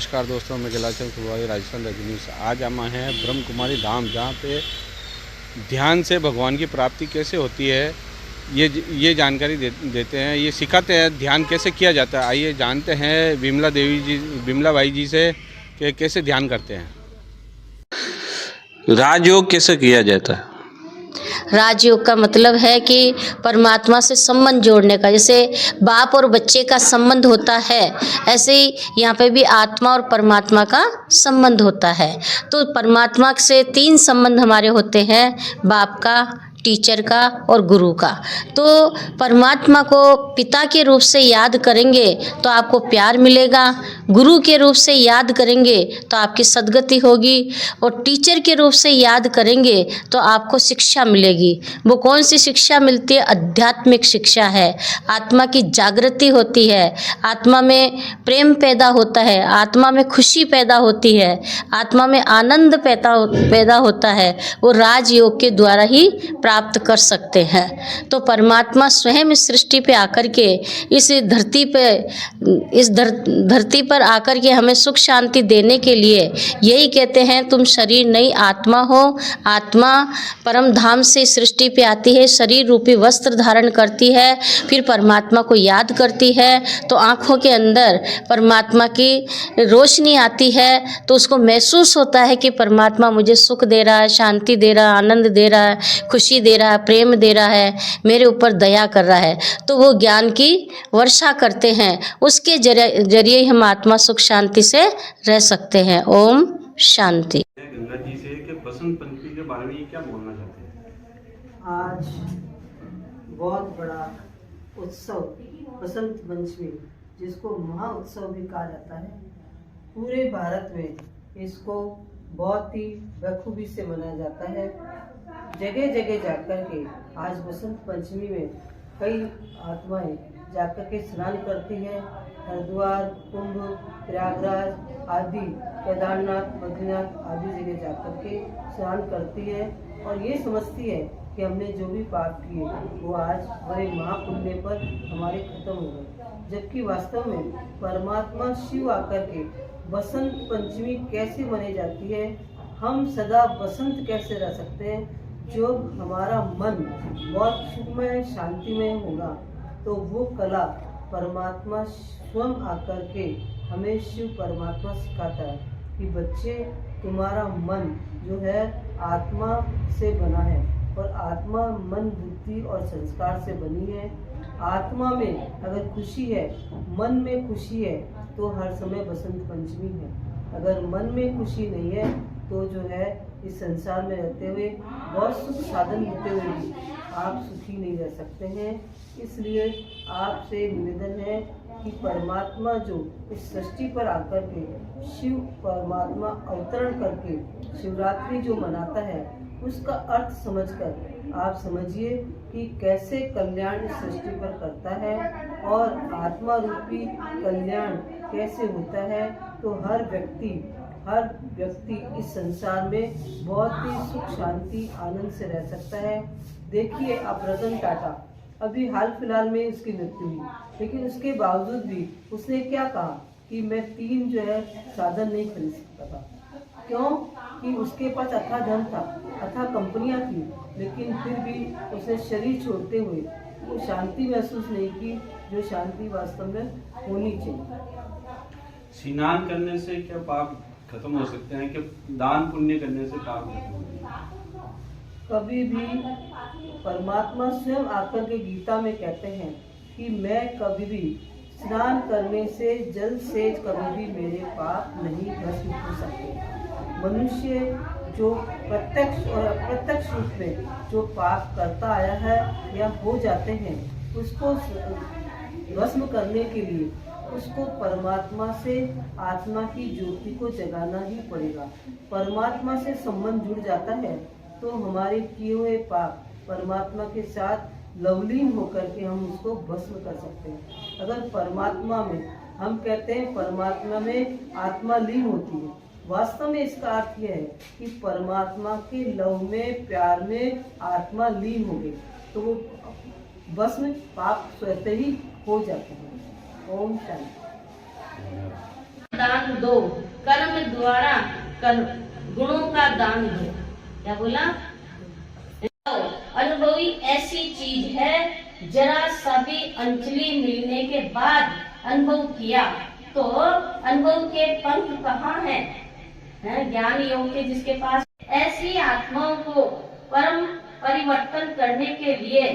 नमस्कार दोस्तों, मैं गिलाचल कुलवाई राजस्थान रजनी से। आज हम हैं ब्रह्म कुमारी धाम, जहाँ पे ध्यान से भगवान की प्राप्ति कैसे होती है ये जानकारी देते हैं, ये सिखाते हैं ध्यान कैसे किया जाता है। आइए जानते हैं विमला बाई जी से कि कैसे ध्यान करते हैं। राजयोग कैसे किया जाता है? राजयोग का मतलब है कि परमात्मा से संबंध जोड़ने का। जैसे बाप और बच्चे का संबंध होता है, ऐसे ही यहाँ पे भी आत्मा और परमात्मा का संबंध होता है। तो परमात्मा से 3 संबंध हमारे होते हैं, बाप का, टीचर का और गुरु का। तो परमात्मा को पिता के रूप से याद करेंगे तो आपको प्यार मिलेगा, गुरु के रूप से याद करेंगे तो आपकी सद्गति होगी, और टीचर के रूप से याद करेंगे तो आपको शिक्षा मिलेगी। वो कौन सी शिक्षा मिलती है? आध्यात्मिक शिक्षा है। आत्मा की जागृति होती है, आत्मा में प्रेम पैदा होता है, आत्मा में खुशी पैदा होती है, आत्मा में आनंद पैदा होता है। वो राजयोग के द्वारा ही प्राप्त कर सकते हैं। तो परमात्मा स्वयं इस सृष्टि पे आकर के इस धरती पर आकर के हमें सुख शांति देने के लिए यही कहते हैं, तुम शरीर नहीं आत्मा हो। आत्मा परम धाम से सृष्टि पे आती है, शरीर रूपी वस्त्र धारण करती है, फिर परमात्मा को याद करती है तो आँखों के अंदर परमात्मा की रोशनी आती है। तो उसको महसूस होता है कि परमात्मा मुझे सुख दे रहा है, शांति दे रहा है, आनंद दे रहा है, खुशी दे रहा है, प्रेम दे रहा है, मेरे ऊपर दया कर रहा है। तो वो ज्ञान की वर्षा करते हैं, उसके जरिए हम आत्मा सुख शांति से रह सकते हैं। ओम शांति। गंगा जी से कि बसंत पंचमी के बारे में ये क्या बोलना चाहते हैं? आज बहुत बड़ा उत्सव बसंत पंचमी, जिसको महा उत्सव भी कहा जाता है, पूरे भारत में इसको बहुत ही बखूबी से मनाया जाता है। जगह जगह जाकर के आज बसंत पंचमी में कई आत्माएं जाकर के स्नान करती हैं। हरिद्वार, कुंभ, प्रयागराज आदि, केदारनाथ, बद्रीनाथ आदि जगह जाकर के स्नान करती है और ये समझती है कि हमने जो भी पाप किए वो आज बड़े महापुण्य पर हमारे खत्म हो गए। जबकि वास्तव में परमात्मा शिव आकर के बसंत पंचमी कैसे मनाई जाती है, हम सदा बसंत कैसे रह सकते हैं, जो हमारा मन बहुत सुखमय शांतिमय होगा, तो वो कला परमात्मा स्वयं आकर के हमें शिव परमात्मा सिखाता है कि बच्चे, तुम्हारा मन जो है आत्मा से बना है और आत्मा मन, बुद्धि और संस्कार से बनी है। आत्मा में अगर खुशी है, मन में खुशी है, तो हर समय बसंत पंचमी है। अगर मन में खुशी नहीं है तो जो है इस संसार में रहते हुए बहुत सुख साधन होते हुए भी आप सुखी नहीं रह सकते हैं। इसलिए आपसे निवेदन है कि परमात्मा जो इस सृष्टि पर आकर के शिव परमात्मा अवतरण करके शिवरात्रि जो मनाता है, उसका अर्थ समझकर आप समझिए कि कैसे कल्याण इस सृष्टि पर करता है और आत्मा रूपी कल्याण कैसे होता है। तो हर व्यक्ति इस संसार में बहुत ही सुख शांति आनंद से रह सकता है। देखिए, अब रतन टाटा, अभी हाल फिलहाल में उसकी मृत्यु हुई, लेकिन उसके बावजूद भी उसने क्या कहा कि मैं 3 जो है साधन नहीं खरीद सकता था। क्यों? कि उसके पास अथाह धन था, अथाह कंपनियां थी, लेकिन फिर भी उसने शरीर छोड़ते हुए वो शांति महसूस नहीं की, जो शांति वास्तव में होनी चाहिए। स्नान करने से क्या पाप खत्म हो सकते हैं कि दान पुण्य करने से पाप खत्म हो सकते हैं? कभी भी परमात्मा स्वयं आकर के गीता में कहते हैं कि मैं कभी भी स्नान करने से, जल से कभी भी मेरे पाप नहीं भस्म हो सकते। मनुष्य जो प्रत्यक्ष और अप्रत्यक्ष रूप में जो पाप करता आया है या हो जाते हैं, उसको भस्म करने के लिए उसको परमात्मा से आत्मा की ज्योति को जगाना ही पड़ेगा। परमात्मा से संबंध जुड़ जाता है तो हमारे किए हुए पाप परमात्मा के साथ लवलीन होकर के हम उसको भस्म कर सकते हैं। अगर परमात्मा में, हम कहते हैं परमात्मा में आत्मा लीन होती है, वास्तव में इसका अर्थ यह है कि परमात्मा के लव में, प्यार में आत्मा लीन हो गई, तो वो भस्म पाप स्वतः ही हो जाते हैं। ओम शांति। दान दो, कर्म द्वारा कर गुणों का दान दो। क्या बोला? अनुभवी ऐसी चीज है, जरा सा भी अंजलि मिलने के बाद अनुभव किया तो अनुभव के पंख कहाँ हैं? ज्ञान योग के जिसके पास, ऐसी आत्माओं को परम परिवर्तन करने के लिए